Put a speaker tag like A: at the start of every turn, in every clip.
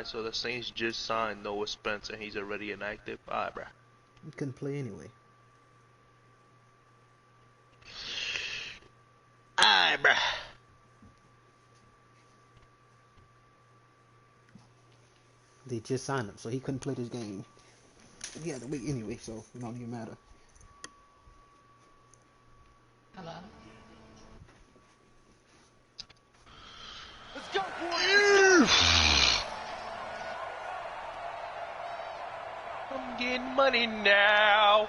A: Alright, so the Saints just signed Noah Spence and he's already inactive. Alright, bruh.
B: He couldn't play anyway.
A: Alright, bruh.
B: They just signed him, so he couldn't play this game. He had to wait anyway, so it don't even matter.
C: Hello.
D: Let's go, boys!
A: I'm getting money now.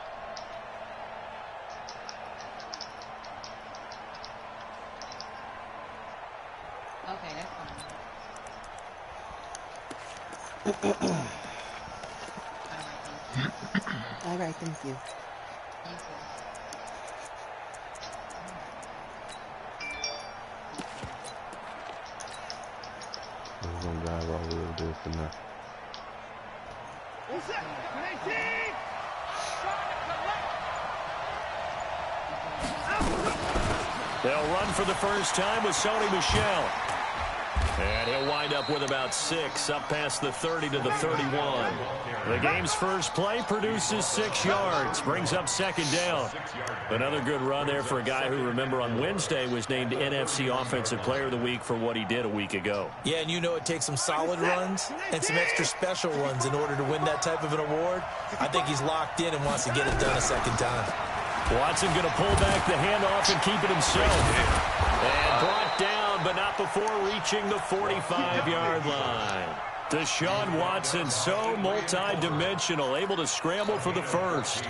C: Okay, that's fine.
B: All right, thank you.
C: Thank you.
E: We're gonna drive all the way over there for now.
D: What's that? 18!
F: They'll run for the first time with Sony Michel. And he'll wind up with about 6, up past the 30 to the 31. The game's first play produces 6 yards, brings up second down. Another good run there for a guy who, remember, on Wednesday was named NFC Offensive Player of the Week for what he did a week ago.
G: Yeah, and you know it takes some solid runs and some extra special runs in order to win that type of an award. I think he's locked in and wants to get it done a second time.
F: Watson going to pull back the handoff and keep it himself. And brought down, but not before reaching the 45-yard line. Deshaun Watson, so multi-dimensional, able to scramble for the first.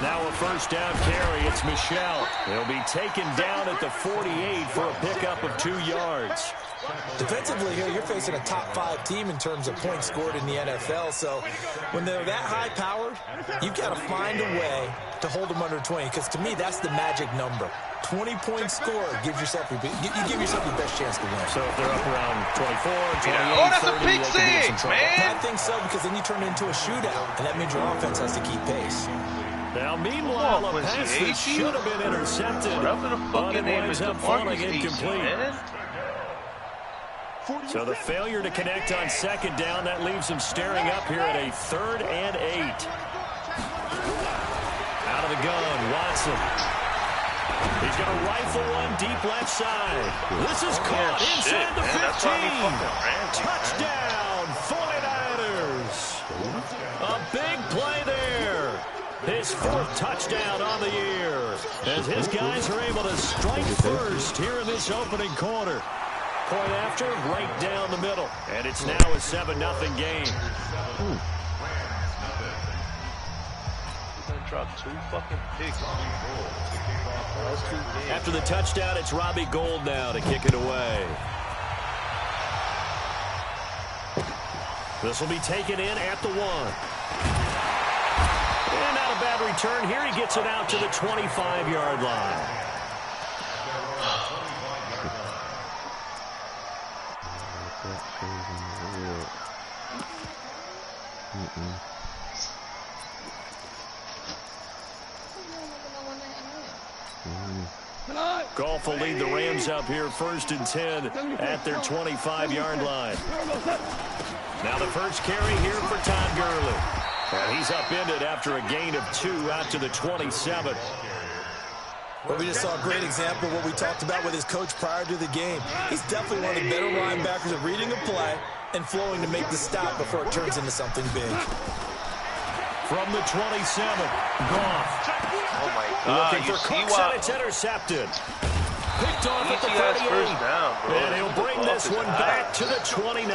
F: Now a first down carry. It's Michel. He'll be taken down at the 48 for a pickup of 2 yards.
G: Defensively here, you're facing a top-5 team in terms of points scored in the NFL. So when they're that high-powered, you've got to find a way to hold them under 20. Because to me, that's the magic number. 20 points scored gives yourself you give yourself your best chance to win.
F: So if they're up around 24, 28,
A: oh, that's
F: 30,
A: a big six, man.
G: I think so, because then you turn it into a shootout, and that means your offense has to keep pace.
F: Now, meanwhile, a pass that should have been intercepted, but it winds up falling incomplete. So the failure to connect on second down, that leaves him staring up here at a 3rd and 8. Out of the gun, Watson. He's going to rifle one deep left side. This is caught inside the 15. Touchdown, 49ers. A big play there. His 4th touchdown on the year, as his guys are able to strike first here in this opening quarter. Point after, right down the middle. And it's now a 7-0 game.
A: Dropped 2 fucking picks.
F: After the touchdown, it's Robbie Gould now to kick it away. This will be taken in at the 1. And not a bad return here. He gets it out to the 25-yard line. Goff will lead the Rams up here 1st and 10 at their 25-yard line. Now the first carry here for Todd Gurley. And he's upended after a gain of 2 out to the 27.
G: Well, we just saw a great example of what we talked about with his coach prior to the game. He's definitely one of the better linebackers at reading a play and flowing to make the stop before it turns into something big.
F: From the 27, Goff.
A: Oh my God!
F: Looking for Cooks, and it's intercepted. Picked off at the 38.
A: First down, bro.
F: And he'll bring this one back to the 29.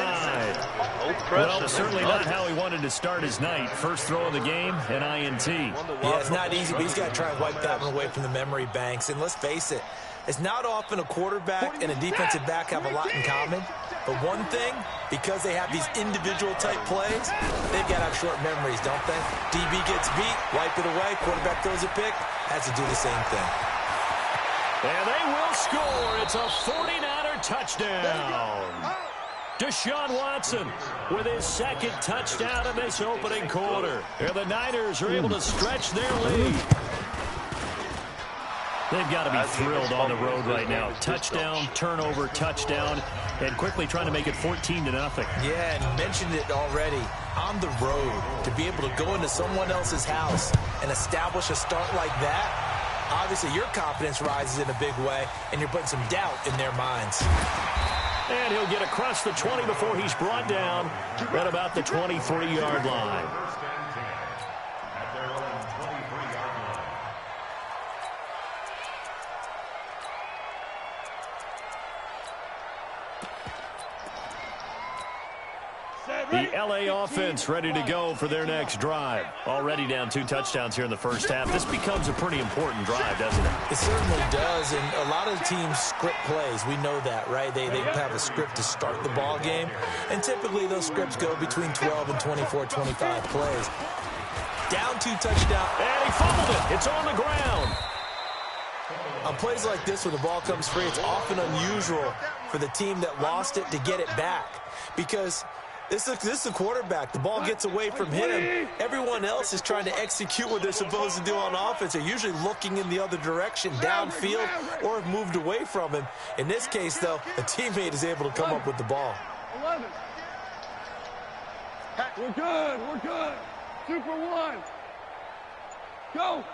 F: Well, certainly not how he wanted to start his night. First throw of the game, an INT.
G: Yeah, it's not easy, but he's got to try and wipe that one away from the memory banks. And let's face it, it's not often a quarterback and a defensive back have a lot in common. But one thing, because they have these individual type plays, they've got to have short memories, don't they? DB gets beat, wipe it away, quarterback throws a pick, has to do the same thing.
F: And they will score. It's a 49er touchdown. Deshaun Watson with his 2nd touchdown in this opening quarter. And the Niners are able to stretch their lead. They've got to be thrilled on the road right now. Touchdown, turnover, touchdown, and quickly trying to make it 14-0.
G: Yeah, and you mentioned it already. On the road, to be able to go into someone else's house and establish a start like that, obviously your confidence rises in a big way, and you're putting some doubt in their minds.
F: And he'll get across the 20 before he's brought down at about the 23-yard line. The LA offense ready to go for their next drive. Already down 2 touchdowns here in the first half. This becomes a pretty important drive, doesn't it?
G: It certainly does, and a lot of teams script plays. We know that, right? They have a script to start the ball game, and typically those scripts go between 12 and 24, 25 plays. Down 2 touchdowns.
F: And he fumbled it. It's on the ground.
G: On plays like this where the ball comes free, it's often unusual for the team that lost it to get it back, because this is a quarterback. The ball gets away from him. Everyone else is trying to execute what they're supposed to do on offense. They're usually looking in the other direction, downfield, or have moved away from him. In this case, though, a teammate is able to come up with the ball.
D: 11. We're good. We're good. 2 for 1. Go.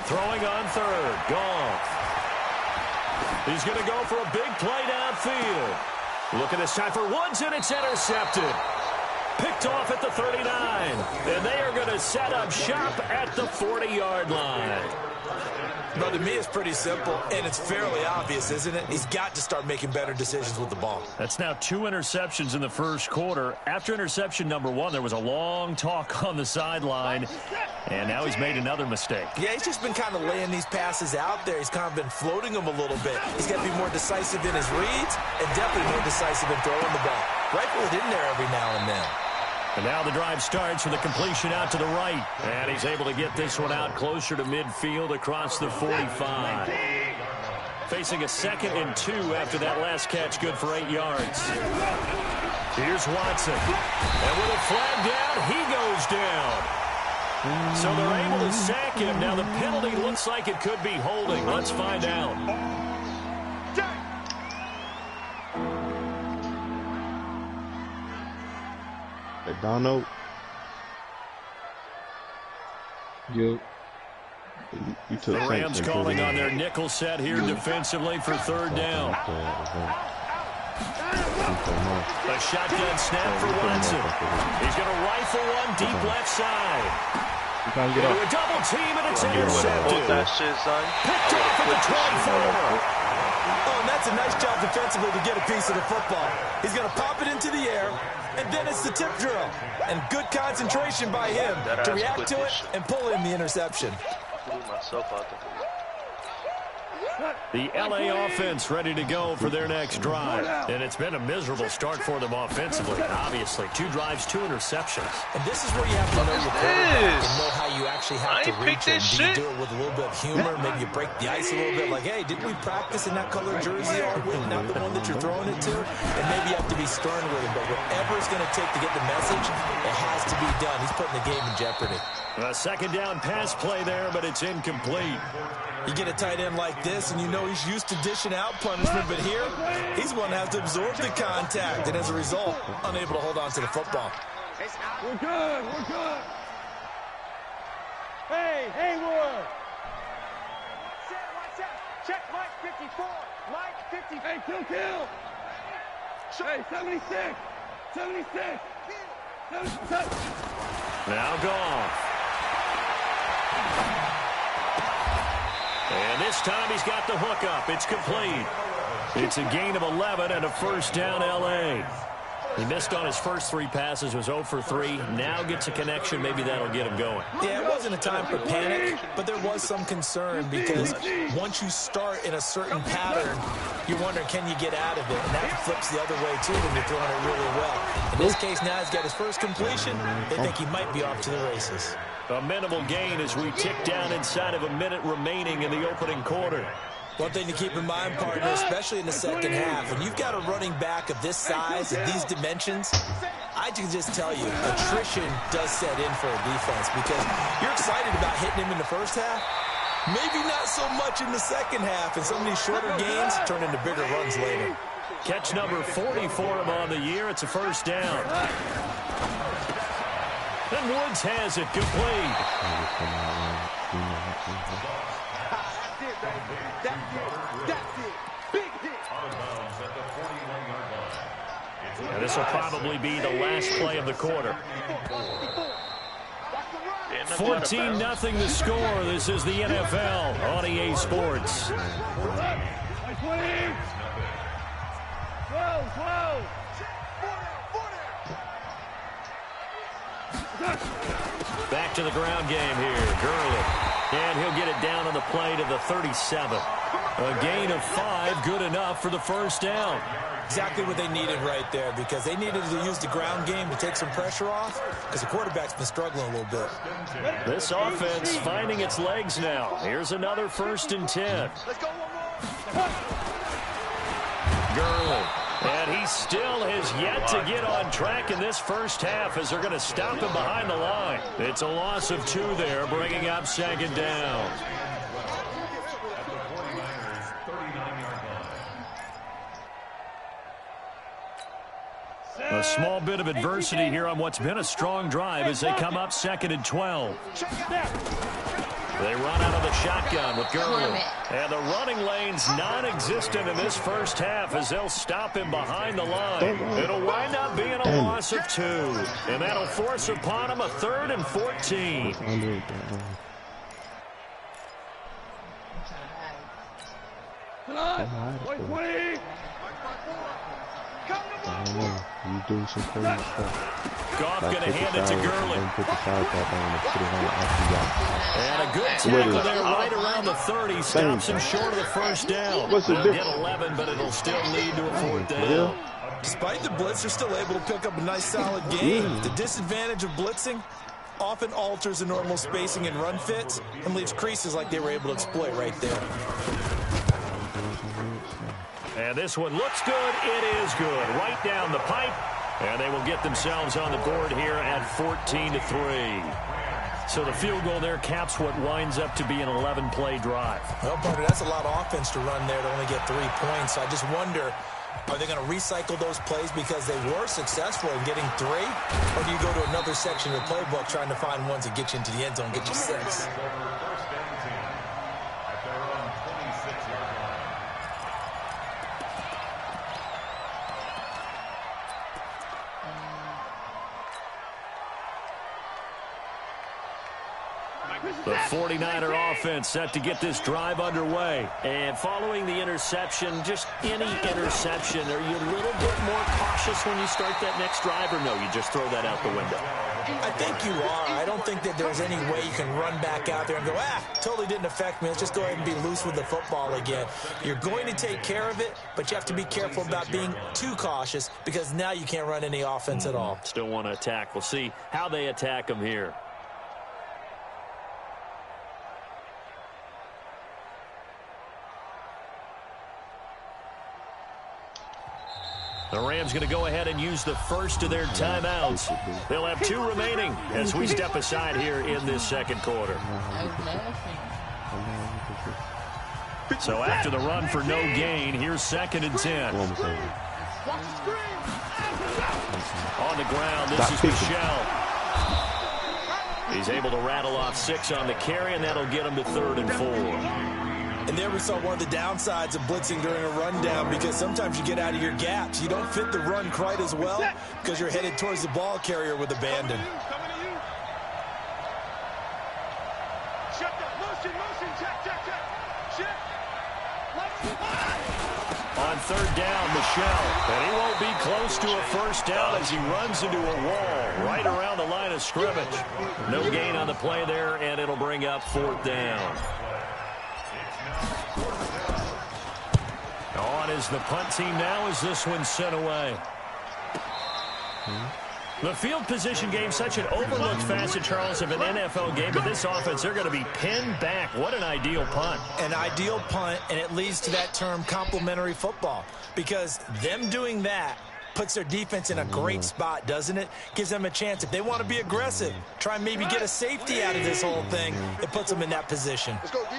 F: Throwing on third. Goff. He's going to go for a big play downfield. Looking this time for Woods, and it's intercepted. Picked off at the 39. And they are going to set up shop at the 40-yard line.
G: But to me, it's pretty simple, and it's fairly obvious, isn't it? He's got to start making better decisions with the ball.
F: That's now 2 interceptions in the first quarter. After interception number 1, there was a long talk on the sideline, and now he's made another mistake.
G: Yeah, he's just been kind of laying these passes out there. He's kind of been floating them a little bit. He's got to be more decisive in his reads and definitely more decisive in throwing the ball. Rifle it in there every now and then.
F: And now the drive starts with a completion out to the right. And he's able to get this one out closer to midfield across the 45. Facing a 2nd and 2 after that last catch, good for 8 yards. Here's Watson. And with a flag down, he goes down. So they're able to sack him. Now the penalty looks like it could be holding. Let's find out.
E: Hey, Donald. You took
F: The Rams calling on their nickel set here defensively for 3rd down. A shotgun snap for Watson. He's going to rifle one deep left side. Into a double team, and it's intercepted. Picked off at the 24.
G: Oh, and that's a nice job defensively to get a piece of the football. He's going to pop it into the air, and then it's the tip drill. And good concentration by him to react to it and pull in the interception.
F: The LA offense ready to go for their next drive. And it's been a miserable start for them offensively, obviously. 2 drives, 2 interceptions.
G: And this is where you have to know your quarterback and know how you actually have to reach him. Do you do it with a little bit of humor? Maybe you break the ice a little bit. Like, hey, didn't we practice in that colored jersey all week? Not the one that you're throwing it to? And maybe you have to be stern with him. But whatever it's going to take to get the message, it has to be done. He's putting the game in jeopardy.
F: A 2nd down pass play there, but it's incomplete.
G: You get a tight end like this, and you know he's used to dishing out punishment, but here, he's going to have to absorb the contact, and as a result, unable to hold on to the football.
D: We're good. We're good. Hey, Haywood. Check Mike 54. Mike 50. Hey, kill. Hey, 76. 76. 77.
F: Now Goff. And this time he's got the hook up. It's complete. It's a gain of 11 and a 1st down LA. He missed on his first 3 passes, was 0 for 3. Now gets a connection. Maybe that'll get him going.
G: Yeah, it wasn't a time for panic, but there was some concern because once you start in a certain pattern, you're wondering, can you get out of it? And that flips the other way, too, when you're throwing it really well. In this case, now he's got his first completion. They think he might be off to the races.
F: A minimal gain as we tick down inside of a minute remaining in the opening quarter.
G: One thing to keep in mind, partner, especially in the second half, when you've got a running back of this size, of these dimensions, I can just tell you, attrition does set in for a defense because you're excited about hitting him in the first half. Maybe not so much in the second half, and some of these shorter gains turn into bigger runs later.
F: Catch number 40 for him on the year. It's a first down. And Woods has it complete. And this will probably be the last play of the quarter. 14-0 the score. This is the NFL on EA Sports. Back to the ground game here. Gurley. And he'll get it down on the play to the 37. A gain of 5, good enough for the first down.
G: Exactly what they needed right there, because they needed to use the ground game to take some pressure off, because the quarterback's been struggling a little bit.
F: This offense finding its legs now. Here's another 1st and 10. Gurley. And he still has yet to get on track in this first half as they're going to stop him behind the line. It's a loss of 2 there, bringing up 2nd down. A small bit of adversity here on what's been a strong drive as they come up 2nd and 12. They run out of the shotgun with Gurley. And the running lane's non-existent in this first half as they'll stop him behind the line. It'll wind up being a loss of 2. And that'll force upon him a 3rd and 14.
E: You doing some crazy stuff.
F: Goff going to hand it to Gurley. And a good tackle there right around the 30. Stops him short of the first down. They'll get 11, but it'll still lead to a 4th down.
G: Despite the blitz, they're still able to pick up a nice solid game. The disadvantage of blitzing often alters the normal spacing and run fits and leaves creases like they were able to exploit right there.
F: And this one looks good. It is good. Right down the pipe. And they will get themselves on the board here at 14-3. So the field goal there caps what winds up to be an 11-play drive.
G: Well, partner, that's a lot of offense to run there to only get 3 points. So I just wonder, are they going to recycle those plays because they were successful in getting 3? Or do you go to another section of the playbook trying to find ones that get you into the end zone, get you 6?
F: The 49er offense set to get this drive underway. And following the interception, just any interception, are you a little bit more cautious when you start that next drive, or no, you just throw that out the window?
G: I think you are. I don't think that there's any way you can run back out there and go, totally didn't affect me. Let's just go ahead and be loose with the football again. You're going to take care of it, but you have to be careful about being too cautious because now you can't run any offense at all.
F: Still want to attack. We'll see how they attack them here. The Rams going to go ahead and use the first of their timeouts. They'll have 2 remaining as we step aside here in this second quarter. So after the run for no gain, here's 2nd and 10. On the ground, this is Michel. He's able to rattle off 6 on the carry, and that'll get him to 3rd and 4.
G: And there we saw one of the downsides of blitzing during a rundown, because sometimes you get out of your gaps. You don't fit the run quite as well because you're headed towards the ball carrier with abandon.
F: On 3rd down, Michel. And he won't be close to a first down as he runs into a wall right around the line of scrimmage. No gain on the play there, and it'll bring up 4th down. On is the punt team now as this one's sent away. The field position game, such an overlooked facet, Charles, of an NFL game, but this offense, they're going to be pinned back. What an ideal punt.
G: An ideal punt, and it leads to that term complementary football, because them doing that puts their defense in a great spot, doesn't it? Gives them a chance. If they want to be aggressive, try and maybe get a safety out of this whole thing, it puts them in that position.
D: Let's go, D.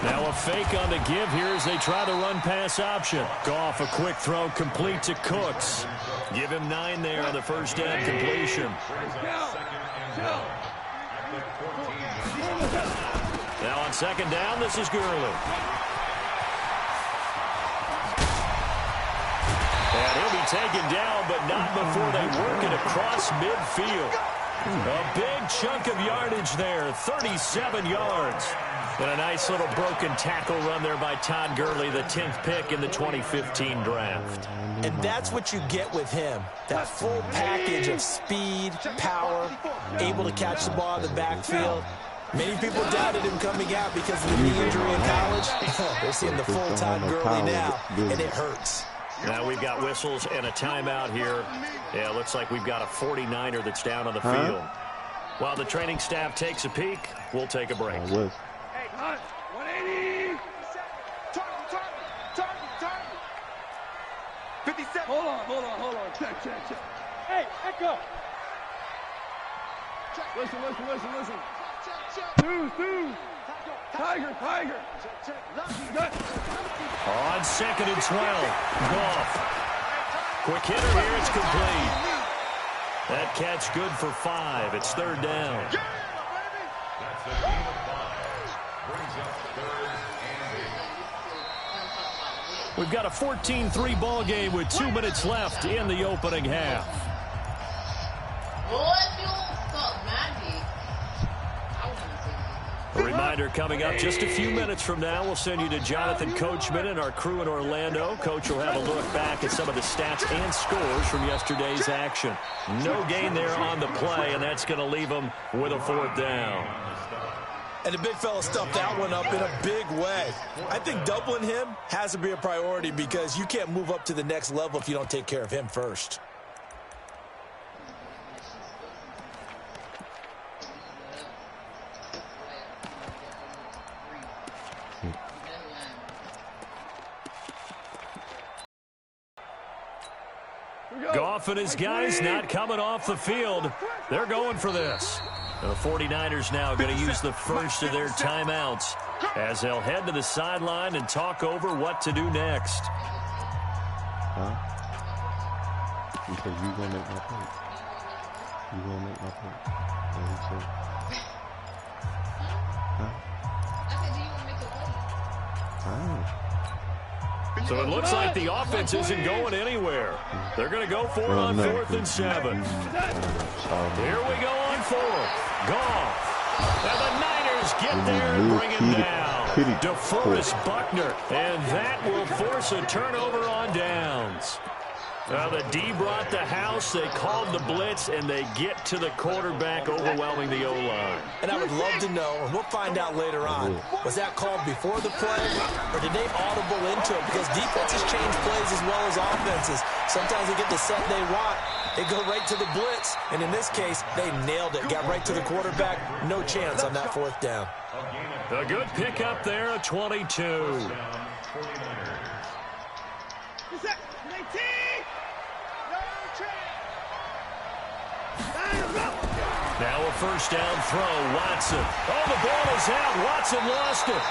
F: Now a fake on the give here as they try the run-pass option. Goff, a quick throw, complete to Cooks. Give him 9 there on the first down completion. Now on second down, this is Gurley. And he'll be taken down, but not before they work it across midfield. A big chunk of yardage there, 37 yards. And a nice little broken tackle run there by Todd Gurley, the 10th pick in the 2015 draft.
G: And that's what you get with him, that full package of speed, power, able to catch the ball in the backfield. Many people doubted him coming out because of the knee injury in college. They're seeing the full Todd Gurley now, and it hurts.
F: Now we've got whistles and a timeout here. Yeah, looks like we've got a 49er that's down on the field. While the training staff takes a peek, we'll take a break.
D: 180. Target. 57. Hold on. Check. Hey, Echo. Listen. Two. Tiger.
F: On second and 12, Goff. Quick hitter here, it's complete. That catch good for 5. It's third down. We've got a 14-3 ball game with 2 minutes left in the opening half. A reminder coming up just a few minutes from now. We'll send you to Jonathan Coachman and our crew in Orlando. Coach will have a look back at some of the stats and scores from yesterday's action. No gain there on the play, and that's going to leave them with a 4th down.
G: And the big fella stuffed that one up in a big way. I think doubling him has to be a priority because you can't move up to the next level if you don't take care of him first.
F: Goff and his guys not coming off the field. They're going for this. The 49ers now going to use the first of their timeouts as they'll head to the sideline and talk over what to do next.
E: Because you going to make my point. You going to make my point. What he said.
C: I said, do you want to make a point?
F: So it looks like the offense isn't going anywhere. They're going to go for it on 4th and 7. Here we go on 4th. Goff. And the Niners get there and bring him down. DeForest Buckner. And that will force a turnover on downs. Well, the D brought the house. They called the blitz, and they get to the quarterback, overwhelming the O-line.
G: And I would love to know, and we'll find out later on, was that called before the play, or did they audible into it? Because defenses change plays as well as offenses. Sometimes they get the set they want. They go right to the blitz, and in this case, they nailed it. Got right to the quarterback. No chance on that 4th down.
F: A good pickup there, a 22. Now a first down throw, Watson. Oh, the ball is out. Watson lost it.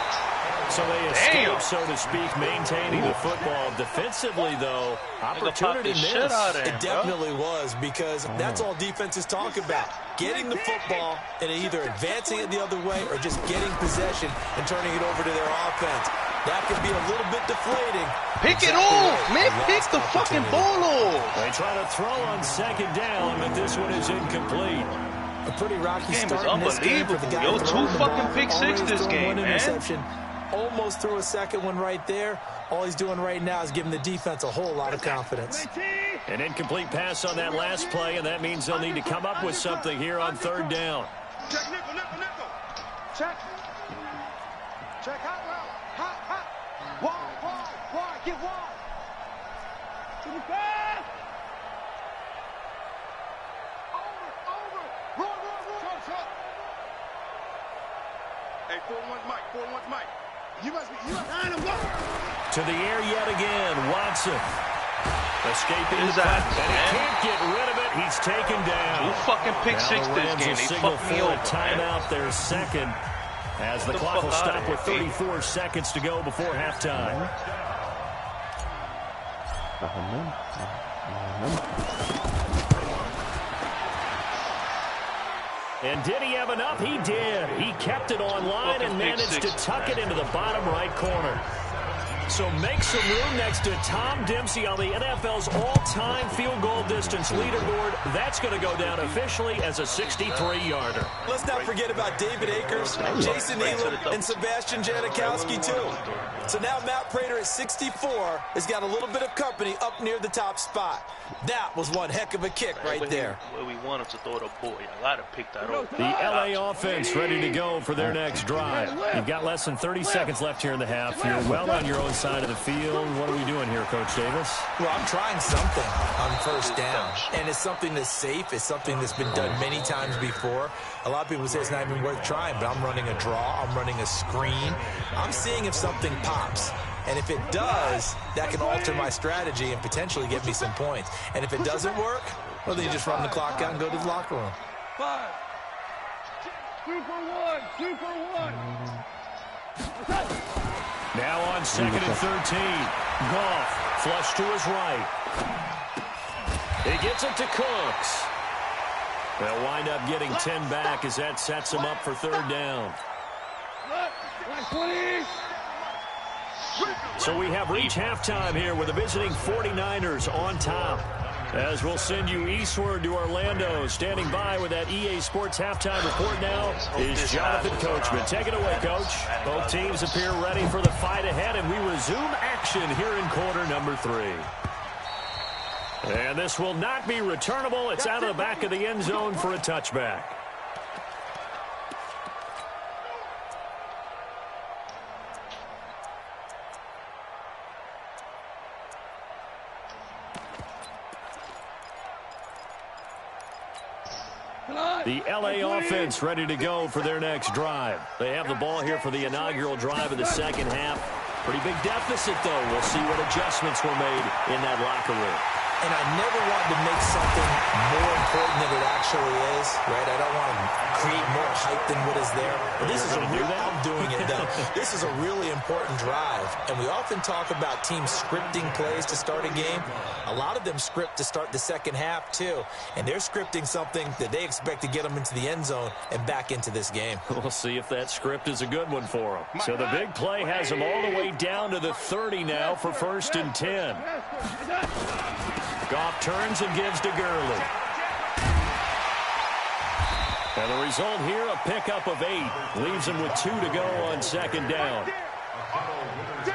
F: So they escape, so to speak, maintaining the football. Defensively, though, opportunity missed.
G: It definitely was, because that's all defenses talk about. Getting the football and either advancing it the other way or just getting possession and turning it over to their offense. That can be a little bit deflating.
A: Pick it off, man. Pick the fucking ball off.
F: They try to throw on second down, but this one is incomplete.
G: A pretty rocky
A: Game
G: start
A: is
G: in this game for the guy.
A: Yo, 2 fucking pick sixes game, man.
G: Interception. Almost threw a second one right there. All he's doing right now is giving the defense a whole lot of confidence.
F: An incomplete pass on that last play, and that means they'll need to come up with something here on 3rd down.
D: Check, nickel. Check. Check, hot. Wide, get wide. To the pass. Over. Roll. Hey, 4-1's Mike.
F: To the air yet again. Watson. Escaping the
A: that,
F: punt, and he can't get rid of it. He's taken down.
A: Who fucking pick six this game? They fucked me over.
F: Timeout there second as the clock will stop with 34 seconds to go before halftime. And did he have enough? He did. He kept it online and managed to tuck it into the bottom right corner. So make some room next to Tom Dempsey on the NFL's all-time field goal distance leaderboard. That's going to go down officially as a 63-yarder.
G: Let's not forget about David Akers, Jason Elam, and Sebastian Janikowski, too. So now Matt Prater at 64 has got a little bit of company up near the top spot. That was one heck of a kick right there.
A: Where we want him to throw the ball. I got to pick that up.
F: The LA offense ready to go for their next drive. You've got less than 30 seconds left here in the half. You're well on your own side of the field. What are we doing here, Coach Davis?
G: Well, I'm trying something on first down. And it's something that's safe. It's something that's been done many times before. A lot of people say it's not even worth trying, but I'm running a draw. I'm running a screen. I'm seeing if something pops. And if it does, that can alter my strategy and potentially get me some points. And if it doesn't work, well, then you just run the clock out and go to the locker room.
D: 5. Super one.
F: Now on second and 13. Goff flush to his right. He gets it to Cooks. They'll wind up getting 10 back as that sets him up for third down. So we have reached halftime here with the visiting 49ers on top. As we'll send you eastward to Orlando. Standing by with that EA Sports halftime report now is Jonathan Coachman. Take it away, Coach. Both teams appear ready for the fight ahead, and we resume action here in quarter number 3. And this will not be returnable. It's out of the back of the end zone for a touchback. The LA offense ready to go for their next drive. They have the ball here for the inaugural drive of the second half. Pretty big deficit, though. We'll see what adjustments were made in that locker room.
G: And I never want to make something more important than it actually is, right? I don't want to create more hype than what is there. But this is I'm doing it, though. This is a really important drive. And we often talk about teams scripting plays to start a game. A lot of them script to start the second half, too. And they're scripting something that they expect to get them into the end zone and back into this game.
F: We'll see if that script is a good one for them. So the big play has them all the way down to the 30 now for first and 10. Goff turns and gives to Gurley. And the result here, a pickup of 8. Leaves him with 2 to go on second down.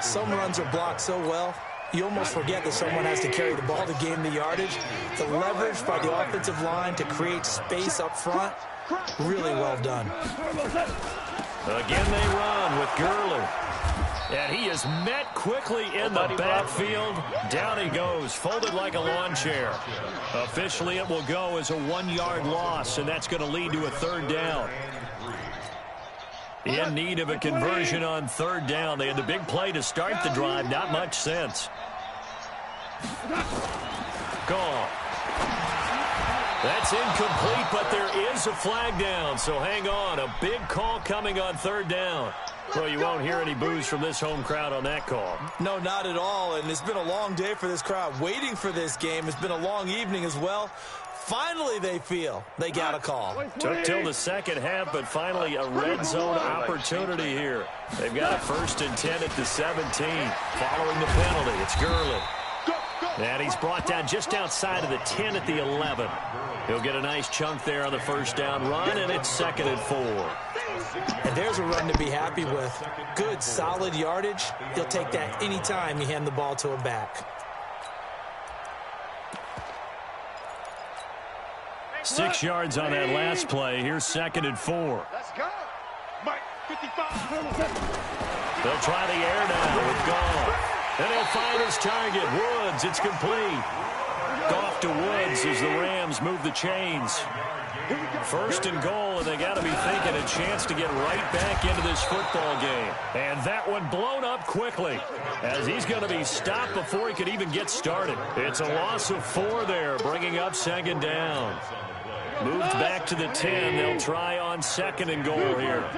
G: Some runs are blocked so well, you almost forget that someone has to carry the ball to gain the yardage. The leverage by the offensive line to create space up front, really well done.
F: Again they run with Gurley. And he is met quickly in the backfield. Down he goes, folded like a lawn chair. Officially, it will go as a 1-yard loss, and that's going to lead to a third down. In need of a conversion on third down. They had the big play to start the drive. Not much sense. Goal. That's incomplete, but there is a flag down, so hang on. A big call coming on third down. Well, you won't hear any boos from this home crowd on that call.
G: No, not at all, and it's been a long day for this crowd waiting for this game. It's been a long evening as well. Finally, they feel they got a call.
F: Took till the second half, but finally a red zone opportunity here. They've got a first and 10 at the 17. Following the penalty, it's Gurley. And he's brought down just outside of the 10 at the 11. He'll get a nice chunk there on the first down run, and it's second and 4.
G: And there's a run to be happy with. Good, solid yardage. He'll take that anytime you hand the ball to a back.
F: 6 yards on that last play. Here's second and 4.
D: Let's go. Mike, 55.
F: They'll try the air down with Goff. And he'll find his target. Woods, it's complete. Goff to Woods as the Rams move the chains. First and goal, and they got to be thinking a chance to get right back into this football game. And that one blown up quickly as he's going to be stopped before he could even get started. It's a loss of 4 there, bringing up second down. Moved back to the 10. They'll try on second and goal here.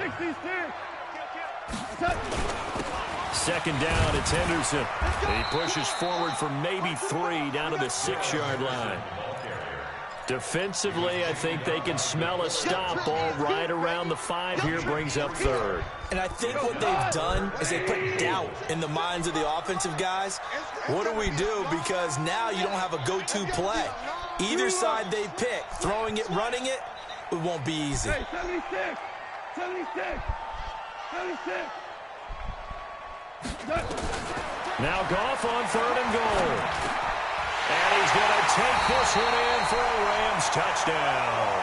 F: Second down, it's Henderson. He pushes forward for maybe 3 down to the 6-yard line. Defensively, I think they can smell a stop. Ball right around the 5 here, brings up third.
G: And I think what they've done is they put doubt in the minds of the offensive guys. What do we do? Because now you don't have a go-to play. Either side they pick, throwing it, running it, it won't be easy.
D: Hey, 76! 76! 76!
F: Now Goff on third and goal. And he's going to take this one in for a Rams touchdown.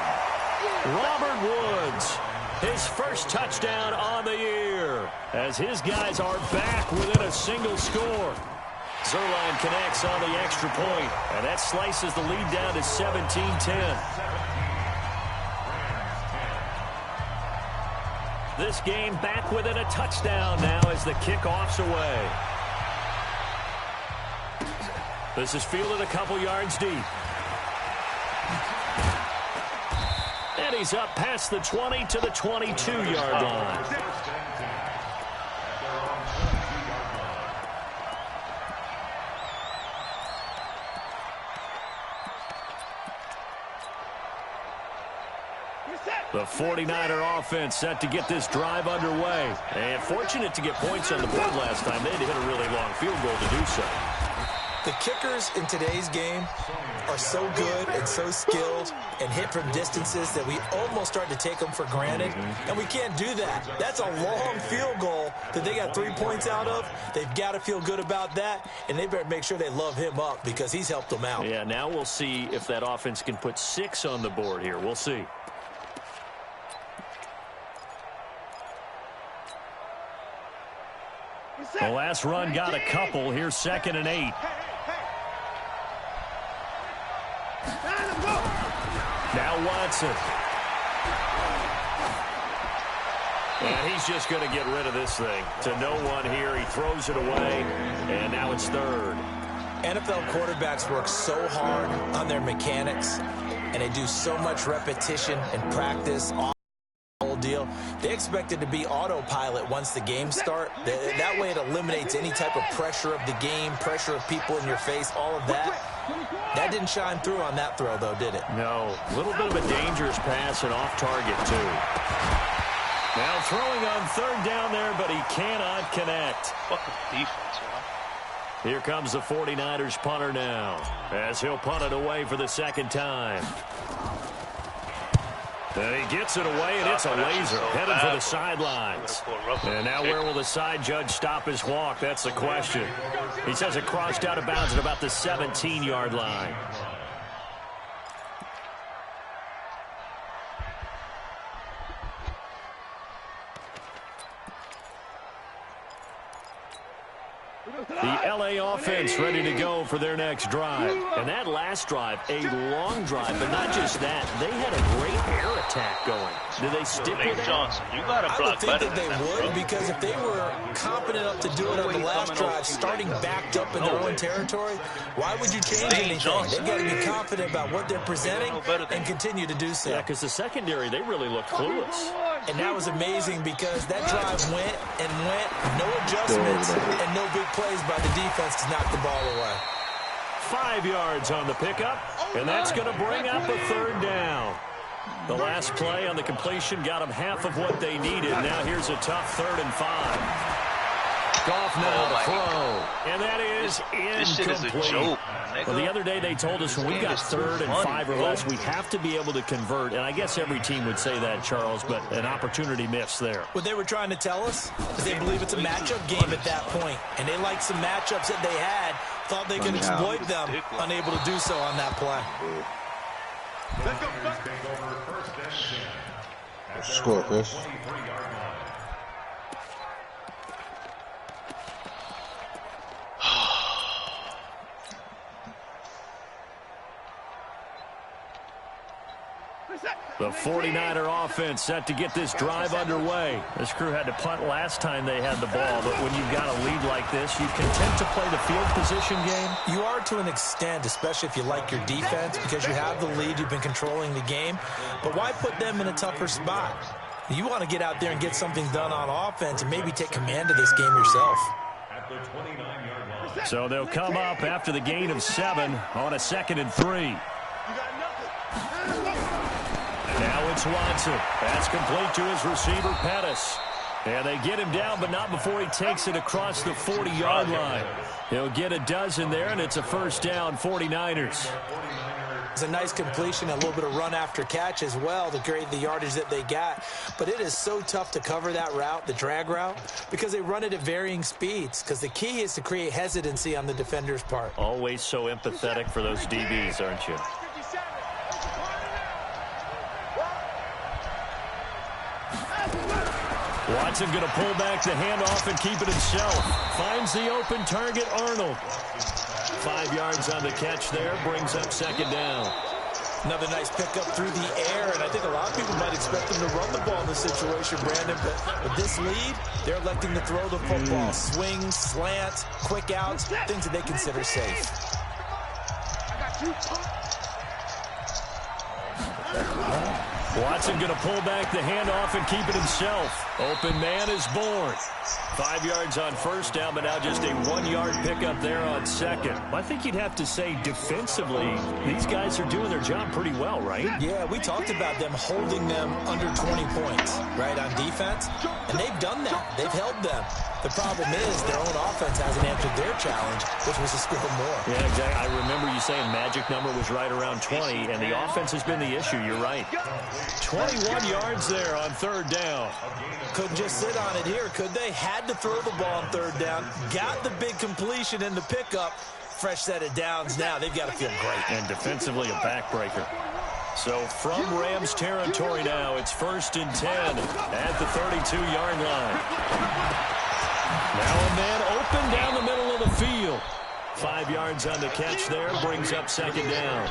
F: Robert Woods, his first touchdown on the year, as his guys are back within a single score. Zuerlein connects on the extra point, and that slices the lead down to 17-10. This game back within a touchdown now as the kickoff's away. This is fielded a couple yards deep. And he's up past the 20 to the 22-yard line. The 49er offense set to get this drive underway. And fortunate to get points on the board last time. They had to hit a really long field goal to do so.
G: The kickers in today's game are so good and so skilled and hit from distances that we almost start to take them for granted. And we can't do that. That's a long field goal that they got 3 points out of. They've got to feel good about that, and they better make sure they love him up because he's helped them out.
F: Yeah, now we'll see if that offense can put 6 on the board here. We'll see. The last run got a couple. Here's 2nd and 8. Now Watson. And he's just going to get rid of this thing. To no one here. He throws it away. And now it's 3rd.
G: NFL quarterbacks work so hard on their mechanics, and they do so much repetition and practice on the whole deal. They expect it to be autopilot once the games start. That way it eliminates any type of pressure of the game, pressure of people in your face, all of that. That didn't shine through on that throw, though, did it?
F: No. A little bit of a dangerous pass and off target, too. Now throwing on 3rd down there, but he cannot connect.
A: Fucking defense, man.
F: Here comes the 49ers punter now, as he'll punt it away for the 2nd time. And he gets it away, and it's a laser headed for the sidelines. And now where will the side judge stop his walk? That's the question. He says it crossed out of bounds at about the 17-yard line. The LA offense ready to go for their next drive. And that last drive, a long drive, but not just that. They had a great air attack going. Do they stick with
A: Johnson, you got to block better than
G: they would, because if they were competent enough to do it on the last drive, starting backed up in their own territory, why would you change anything? They've got to be confident about what they're presenting and continue to do so.
F: Yeah, because the secondary, they really look clueless.
G: And that was amazing because that drive went and went, no adjustments and no big plays by the defense to knock the ball away.
F: 5 yards on the pickup, and that's going to bring up a 3rd down. The last play on the completion got them half of what they needed. Now here's a tough 3rd and 5. Goff now to throw, and that is incomplete.
A: This shit is a joke, man.
F: Well, the other day they told us when we got 3rd and 5 or less, we have to be able to convert. And I guess every team would say that, Charles, but an opportunity missed there.
G: What they were trying to tell us is they believe it's a matchup game at that point, and they liked some matchups that they had, thought they could exploit them, unable to do so on that play.
E: Score, Chris.
F: The 49er offense set to get this drive underway. This crew had to punt last time they had the ball, but when you've got a lead like this, you content to play the field position game?
G: You are to an extent, especially if you like your defense, because you have the lead, you've been controlling the game. But why put them in a tougher spot? You want to get out there and get something done on offense and maybe take command of this game yourself.
F: So they'll come up after the gain of 7 on a 2nd and 3. Now it's Watson. That's complete to his receiver, Pettis. And they get him down, but not before he takes it across the 40-yard line. He'll get a dozen there, and it's a first down, 49ers.
G: It's a nice completion, a little bit of run after catch as well to create the yardage that they got. But it is so tough to cover that route, the drag route, because they run it at varying speeds. Because the key is to create hesitancy on the defender's part.
F: Always so empathetic for those DBs, aren't you? Watson going to pull back the handoff and keep it himself. Finds the open target, Arnold. 5 yards on the catch there, brings up 2nd down.
G: Another nice pickup through the air, and I think a lot of people might expect them to run the ball in this situation, Brandon, but with this lead, they're electing to throw the football. Swings, slants, quick outs, things that they consider safe.
F: Watson going to pull back the handoff and keep it himself. Open man is born. 5 yards on first down, but now just a 1-yard pickup there on 2nd. I think you'd have to say defensively, these guys are doing their job pretty well, right?
G: Yeah, we talked about them holding them under 20 points, right, on defense. And they've done that. They've held them. The problem is their own offense hasn't answered their challenge, which was to score more.
F: Yeah, exactly. I remember you saying magic number was right around 20, and the offense has been the issue. You're right. 21 yards there on 3rd down.
G: Couldn't just sit on it here, could they? Had to throw the ball on 3rd down. Got the big completion in the pickup. Fresh set of downs now. They've got to feel great.
F: And defensively, a backbreaker. So from Rams territory now, it's 1st and 10 at the 32-yard line. Now a man open down the middle of the field. 5 yards on the catch there, brings up 2nd down.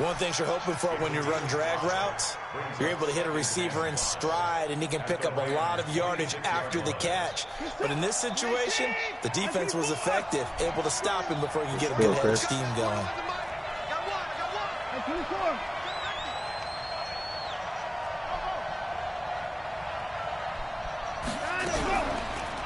G: One thing you're hoping for when you run drag routes, you're able to hit a receiver in stride, and he can pick up a lot of yardage after the catch. But in this situation, the defense was effective, able to stop him before you get a good head of steam going.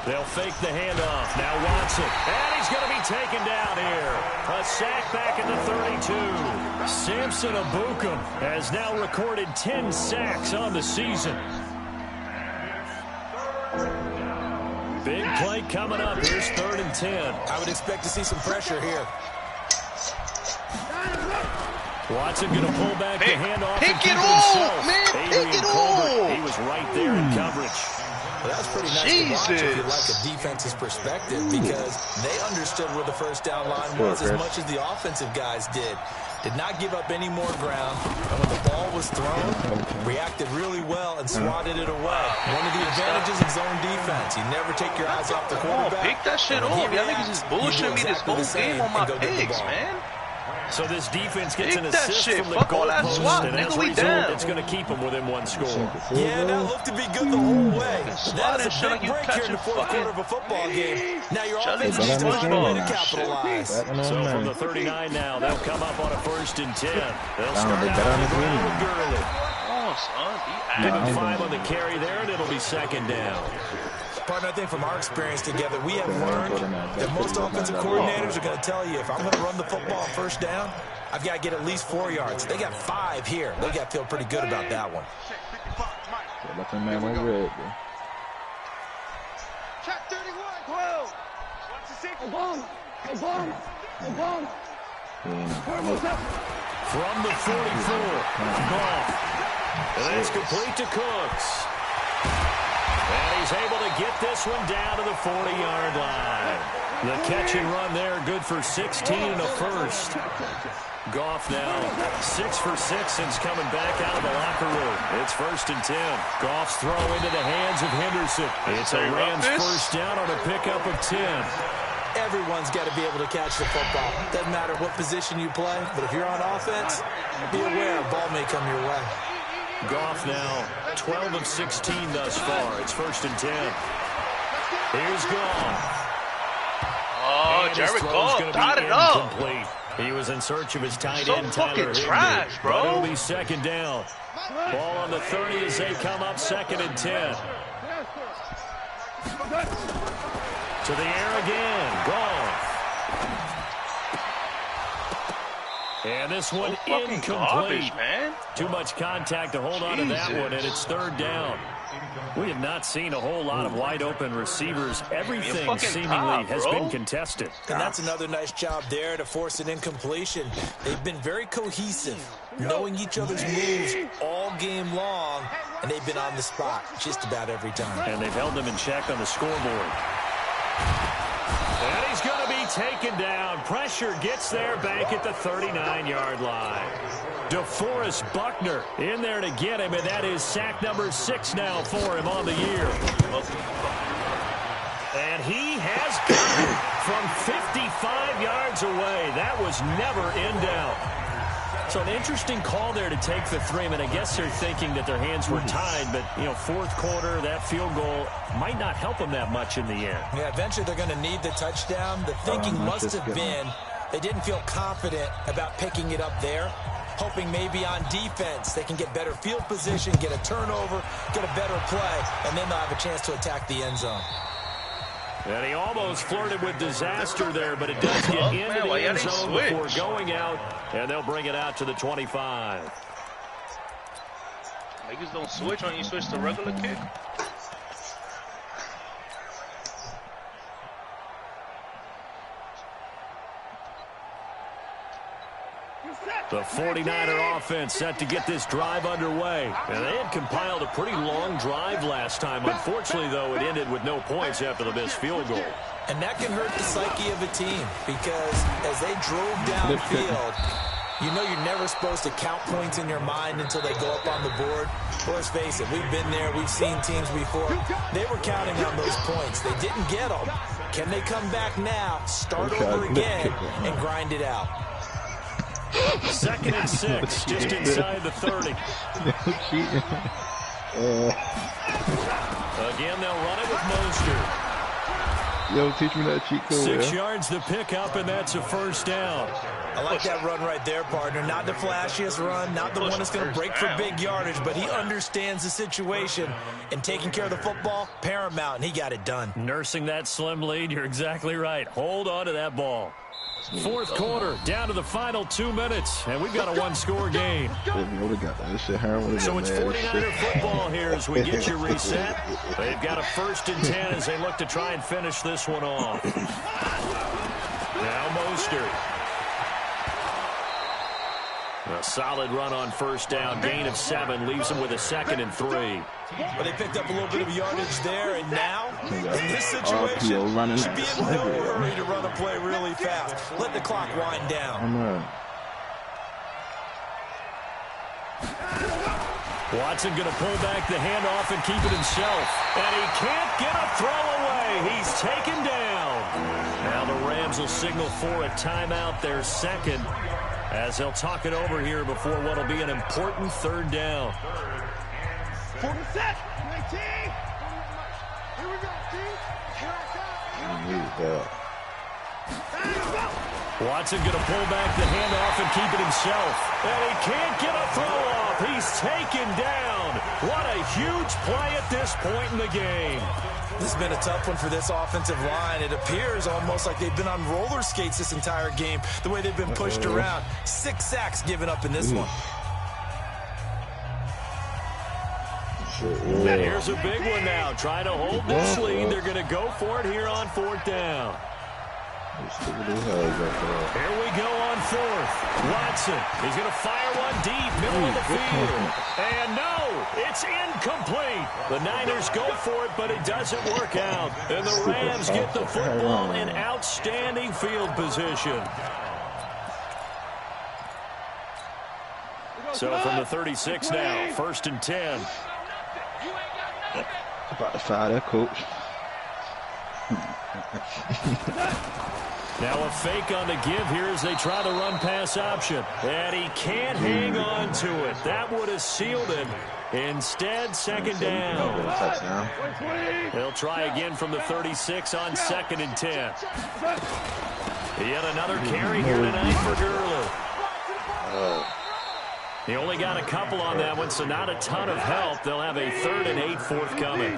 F: They'll fake the handoff. Now Watson. And he's going to be taken down here. A sack back at the 32. Samson Ebukam has now recorded 10 sacks on the season. Big play coming up. Here's 3rd and 10.
G: I would expect to see some pressure here.
F: Watson going to pull back the handoff and keep it
A: himself.
F: Man, Adrian Colbert, he was right there in coverage.
G: Well, that was pretty nice to watch if you like a defense's perspective, because they understood where the first down line was as much as the offensive guys did. Did not give up any more ground, and when the ball was thrown, reacted really well and swatted it away. One of the advantages of zone defense. You never take your eyes off the quarterback.
A: Pick that shit off. Y'all niggas just bullshitting me this whole game on my picks, man.
F: So this defense gets an assist from the goalpost, and as a result, it's going to keep them within 1 score.
G: Yeah, that looked to be good the whole way. That is a big break here in the 4th quarter of a football game. Now your offense needs to find a way to capitalize.
F: So from the 39 now, they'll come up on a 1st and 10. They'll start out on the ground Gurley. Give him 5 on the carry there, and it'll be 2nd down.
G: Partner, I think from our experience together, we have learned that most offensive coordinators are going to tell you, if I'm going to run the football on 1st down, I've got to get at least 4 yards. They got 5 here. They got to feel pretty good about that one.
D: Check 31, 12. Watch the safety. Obama.
F: From the 44, Goff. And that's complete to Cooks. And he's able to get this one down to the 40-yard line. The catch and run there, good for 16 and a first. Goff now 6 for 6 since coming back out of the locker room. It's 1st and 10. Goff's throw into the hands of Henderson. It's a Rams first down on a pickup of 10.
G: Everyone's got to be able to catch the football. Doesn't matter what position you play, but if you're on offense, be aware a ball may come your way.
F: Goff now 12 of 16 thus far. It's 1st and 10. Here's Goff.
A: Oh, Jared Goff dotted up.
F: He was in search of his tight
A: So
F: end, Tyler
A: fucking trash,
F: Higbee.
A: bro.
F: But it'll be 2nd down. Ball on the 30 as they come up 2nd and 10. To the air again. Goff. And this one incomplete.
A: Garbage, man.
F: Too much contact to hold on to that one, and it's 3rd down. We have not seen a whole lot of wide-open receivers. Everything seemingly has been contested.
G: And that's another nice job there to force an incompletion. They've been very cohesive, knowing each other's moves all game long, and they've been on the spot just about every time.
F: And they've held them in check on the scoreboard. And he's going to be taken down. Pressure gets there back at the 39-yard line. DeForest Buckner in there to get him, and that is sack number 6 now for him on the year. And he has got it from 55 yards away. That was never in doubt. So an interesting call there to take the 3. I mean, I guess they're thinking that their hands were tied, but, you know, 4th quarter, that field goal might not help them that much in the end.
G: Yeah, eventually they're going to need the touchdown. The thinking must have been they didn't feel confident about picking it up there, hoping maybe on defense they can get better field position, get a turnover, get a better play, and then they'll have a chance to attack the end zone.
F: And he almost flirted with disaster there, but it does get into the end zone before going out, and they'll bring it out to the 25.
A: Niggas don't switch when you switch to regular kick.
F: The 49er offense set to get this drive underway. And they had compiled a pretty long drive last time. Unfortunately, though, it ended with no points after the missed field goal.
G: And that can hurt the psyche of a team because as they drove downfield, you know you're never supposed to count points in your mind until they go up on the board. Well, let's face it, we've been there. We've seen teams before. They were counting on those points. They didn't get them. Can they come back now, start over again, and grind it out?
F: 2nd and 6, just inside the 30. Again, they'll run it with Mostert.
E: Yo, teach me that cheat code.
F: 6 yards to pick up, and that's a 1st down.
G: I like that run right there, partner. Not the flashiest run, not the one that's going to break for big yardage, but he understands the situation, and taking care of the football, paramount, and he got it done.
F: Nursing that slim lead, you're exactly right. Hold on to that ball. 4th quarter, down to the final 2 minutes, and we've got a 1-score game. So it's 49er football here as we get you reset. They've got a 1st and 10 as they look to try and finish this one off. Now Mostert. A solid run on 1st down, gain of 7, leaves them with a 2nd and 3.
G: But they picked up a little bit of yardage there, and now, in this situation, should be in no hurry to run a play really fast. Let the clock wind down.
F: Watson going to pull back the handoff and keep it himself. And he can't get a throw away. He's taken down. Now the Rams will signal for a timeout, their 2nd, as they'll talk it over here before what will be an important 3rd down.
D: Set. 19. Here we go, team. Here I come.
F: Watson going to pull back the handoff and keep it himself. And he can't get a throw off. He's taken down. What a huge play at this point in the game.
G: This has been a tough one for this offensive line. It appears almost like they've been on roller skates this entire game, the way they've been pushed around. 6 sacks given up in this one.
F: And here's a big one now. Trying to hold this lead. They're going to go for it here on 4th down.
E: Here we
F: go on 4th. Watson, he's going to fire one deep, middle of the field. And no, it's incomplete. The Niners go for it, but it doesn't work out. And the Rams get the football in outstanding field position. So from the 36 now, 1st and 10.
E: About to fire that coach.
F: Now a fake on the give here as they try the run-pass option. And he can't hang on to it. That would have sealed it. Instead, second down. They'll try again from the 36 on 2nd and 10. Yet another carry here tonight for Gurley. He only got a couple on that one, so not a ton of help. They'll have a 3rd and 8 forthcoming.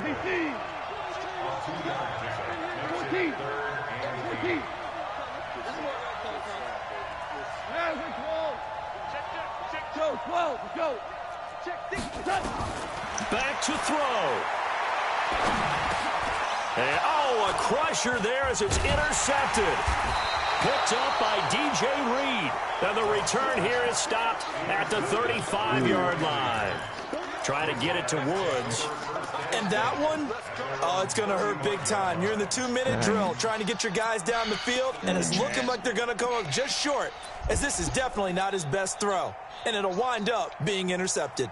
F: Back to throw. And, a crusher there as it's intercepted. Picked up by DJ Reed. And the return here is stopped at the 35-yard line. Try to get it to Woods.
G: And that one, it's going to hurt big time. You're in the 2-minute drill trying to get your guys down the field, and it's looking like they're going to come up just short, as this is definitely not his best throw. And it'll wind up being intercepted.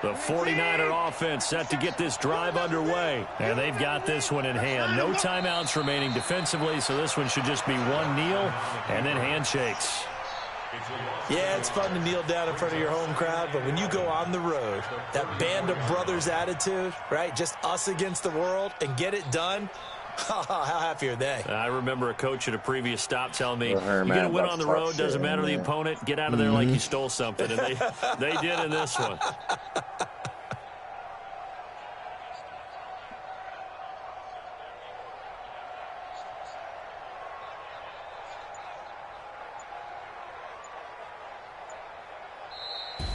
F: The 49er offense set to get this drive underway. And they've got this one in hand. No timeouts remaining defensively, so this one should just be one kneel and then handshakes.
G: Yeah, it's fun to kneel down in front of your home crowd, but when you go on the road, that band of brothers attitude, right, just us against the world, and get it done, how happy are they?
F: I remember a coach at a previous stop telling me, you're going to win on the road, doesn't matter the opponent, get out of there like you stole something. And they did in this one.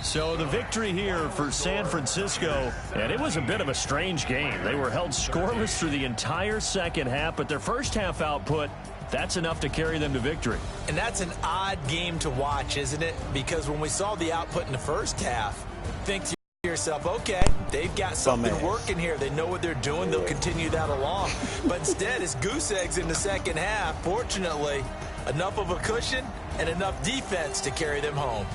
F: So the victory here for San Francisco, and it was a bit of a strange game. They were held scoreless through the entire second half, but their first half output, that's enough to carry them to victory.
G: And that's an odd game to watch, isn't it? Because when we saw the output in the first half, think to yourself, okay, they've got something working here. They know what they're doing. They'll continue that along. But instead, it's goose eggs in the second half. Fortunately, enough of a cushion and enough defense to carry them home.